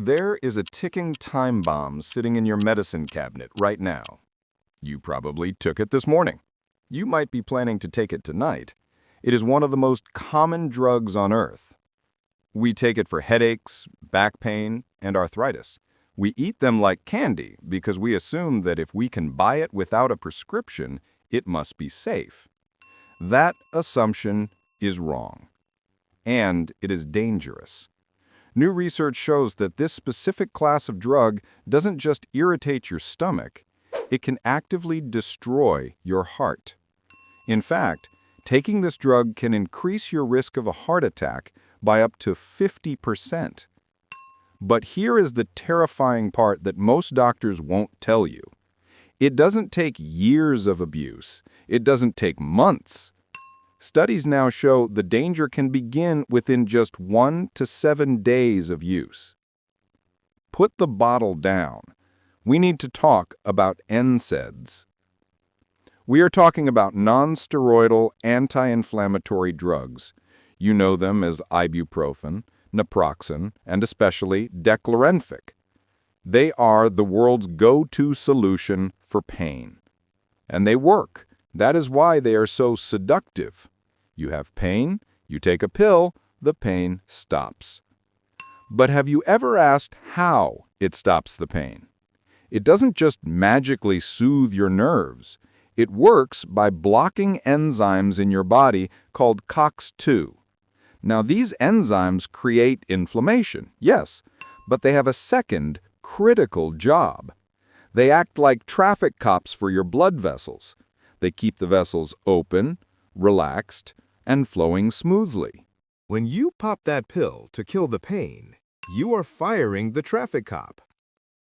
There is a ticking time bomb sitting in your medicine cabinet right now. You probably took it this morning. You might be planning to take it tonight. It is one of the most common drugs on earth. We take it for headaches, back pain, and arthritis. We eat them like candy because we assume that if we can buy it without a prescription, it must be safe. That assumption is wrong. And it is dangerous. New research shows that this specific class of drug doesn't just irritate your stomach, it can actively destroy your heart. In fact, taking this drug can increase your risk of a heart attack by up to 50%. But here is the terrifying part that most doctors won't tell you. It doesn't take years of abuse. It doesn't take months. Studies now show the danger can begin within just 1 to 7 days of use. Put the bottle down. We need to talk about NSAIDs. We are talking about non-steroidal anti-inflammatory drugs. You know them as Ibuprofen, Naproxen, and especially Diclofenac. They are the world's go-to solution for pain. And they work. That is why they are so seductive. You have pain, you take a pill, the pain stops. But have you ever asked how it stops the pain? It doesn't just magically soothe your nerves. It works by blocking enzymes in your body called COX-2. Now, these enzymes create inflammation, yes, but they have a second, critical job. They act like traffic cops for your blood vessels. They keep the vessels open, relaxed, and flowing smoothly. When you pop that pill to kill the pain, you are firing the traffic cop.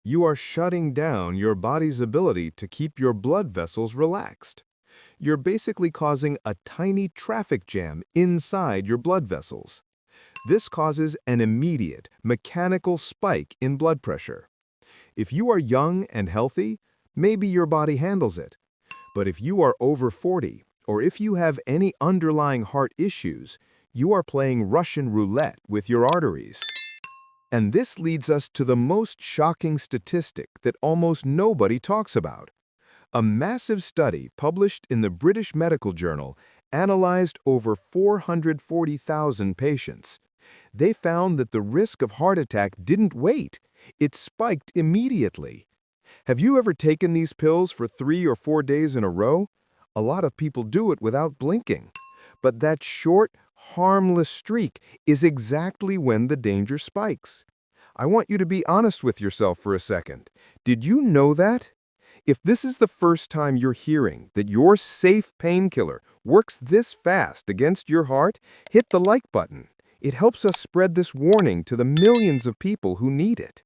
You are shutting down your body's ability to keep your blood vessels relaxed. You're basically causing a tiny traffic jam inside your blood vessels. This causes an immediate, mechanical spike in blood pressure. If you are young and healthy, maybe your body handles it. But if you are over 40, or if you have any underlying heart issues, you are playing Russian roulette with your arteries. And this leads us to the most shocking statistic that almost nobody talks about. A massive study published in the British Medical Journal analyzed over 440,000 patients. They found that the risk of heart attack didn't wait. It spiked immediately. Have you ever taken these pills for 3 or 4 days in a row? A lot of people do it without blinking. But that short, harmless streak is exactly when the danger spikes. I want you to be honest with yourself for a second. Did you know that? If this is the first time you're hearing that your safe painkiller works this fast against your heart, hit the like button. It helps us spread this warning to the millions of people who need it.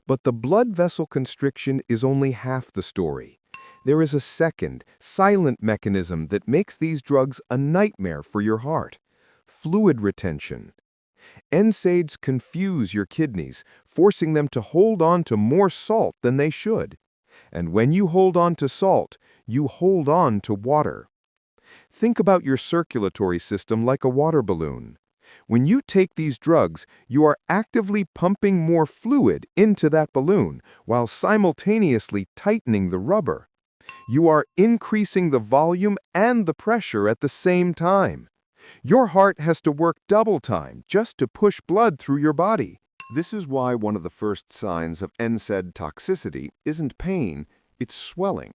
But the blood vessel constriction is only half the story. There is a second, silent mechanism that makes these drugs a nightmare for your heart: fluid retention. NSAIDs confuse your kidneys, forcing them to hold on to more salt than they should. And when you hold on to salt, you hold on to water. Think about your circulatory system like a water balloon. When you take these drugs, you are actively pumping more fluid into that balloon while simultaneously tightening the rubber. You are increasing the volume and the pressure at the same time. Your heart has to work double time just to push blood through your body. This is why one of the first signs of NSAID toxicity isn't pain, it's swelling.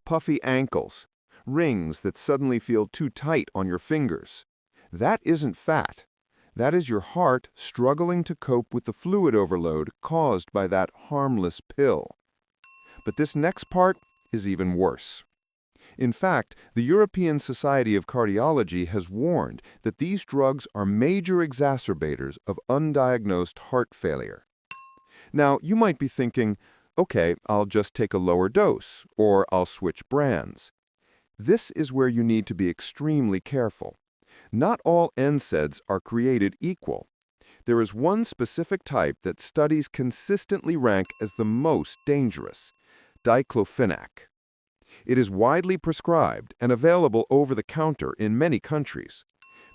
Puffy ankles, rings that suddenly feel too tight on your fingers. That isn't fat. That is your heart struggling to cope with the fluid overload caused by that harmless pill. But this next part is even worse. In fact, the European Society of Cardiology has warned that these drugs are major exacerbators of undiagnosed heart failure. Now, you might be thinking, okay, I'll just take a lower dose, or I'll switch brands. This is where you need to be extremely careful. Not all NSAIDs are created equal. There is one specific type that studies consistently rank as the most dangerous: Diclofenac. It is widely prescribed and available over the counter in many countries.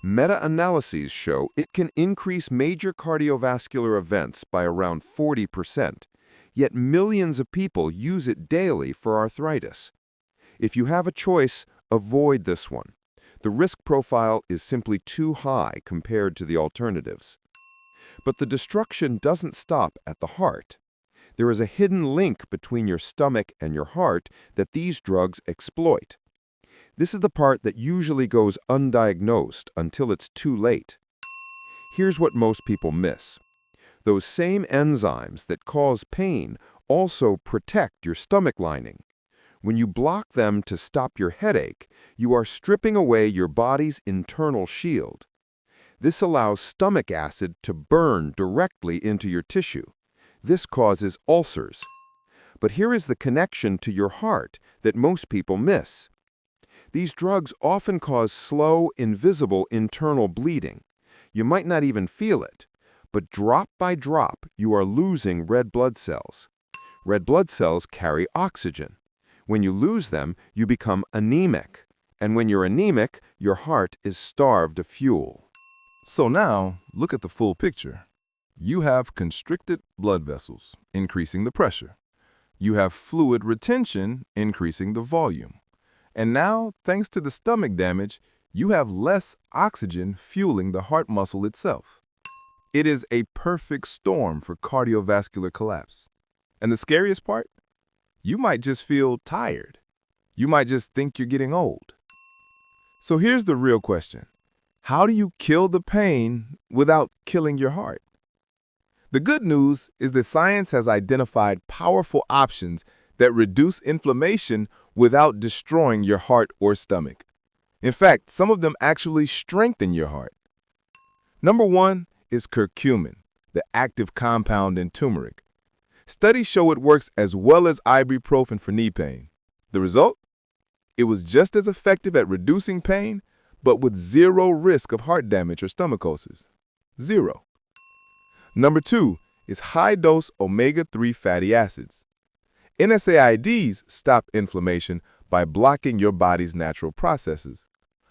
Meta-analyses show it can increase major cardiovascular events by around 40%, yet millions of people use it daily for arthritis. If you have a choice, avoid this one. The risk profile is simply too high compared to the alternatives. But the destruction doesn't stop at the heart. There is a hidden link between your stomach and your heart that these drugs exploit. This is the part that usually goes undiagnosed until it's too late. Here's what most people miss. Those same enzymes that cause pain also protect your stomach lining. When you block them to stop your headache, you are stripping away your body's internal shield. This allows stomach acid to burn directly into your tissue. This causes ulcers. But here is the connection to your heart that most people miss. These drugs often cause slow, invisible internal bleeding. You might not even feel it, but drop by drop, you are losing red blood cells. Red blood cells carry oxygen. When you lose them, you become anemic. And when you're anemic, your heart is starved of fuel. So now, look at the full picture. You have constricted blood vessels, increasing the pressure. You have fluid retention, increasing the volume. And now, thanks to the stomach damage, you have less oxygen fueling the heart muscle itself. It is a perfect storm for cardiovascular collapse. And the scariest part? You might just feel tired. You might just think you're getting old. So here's the real question. How do you kill the pain without killing your heart? The good news is that science has identified powerful options that reduce inflammation without destroying your heart or stomach. In fact, some of them actually strengthen your heart. Number one is curcumin, the active compound in turmeric. Studies show it works as well as ibuprofen for knee pain. The result? It was just as effective at reducing pain, but with zero risk of heart damage or stomach ulcers. Zero. Number two is high-dose omega-3 fatty acids. NSAIDs stop inflammation by blocking your body's natural processes.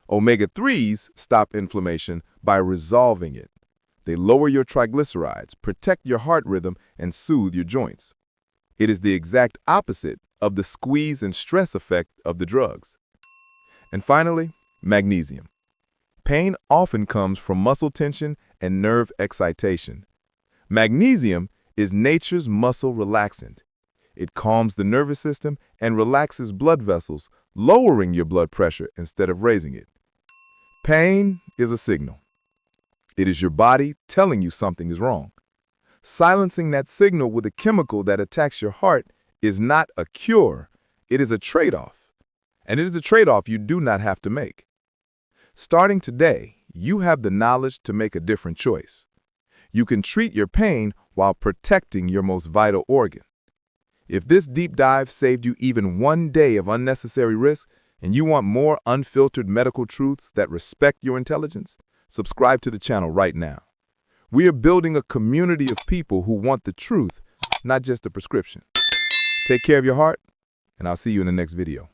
Omega-3s stop inflammation by resolving it. They lower your triglycerides, protect your heart rhythm, and soothe your joints. It is the exact opposite of the squeeze and stress effect of the drugs. And finally, magnesium. Pain often comes from muscle tension and nerve excitation. Magnesium is nature's muscle relaxant. It calms the nervous system and relaxes blood vessels, lowering your blood pressure instead of raising it. Pain is a signal. It is your body telling you something is wrong. Silencing that signal with a chemical that attacks your heart is not a cure. It is a trade-off. And it is a trade-off you do not have to make. Starting today, you have the knowledge to make a different choice. You can treat your pain while protecting your most vital organ. If this deep dive saved you even one day of unnecessary risk, and you want more unfiltered medical truths that respect your intelligence, subscribe to the channel right now. We are building a community of people who want the truth, not just a prescription. Take care of your heart, and I'll see you in the next video.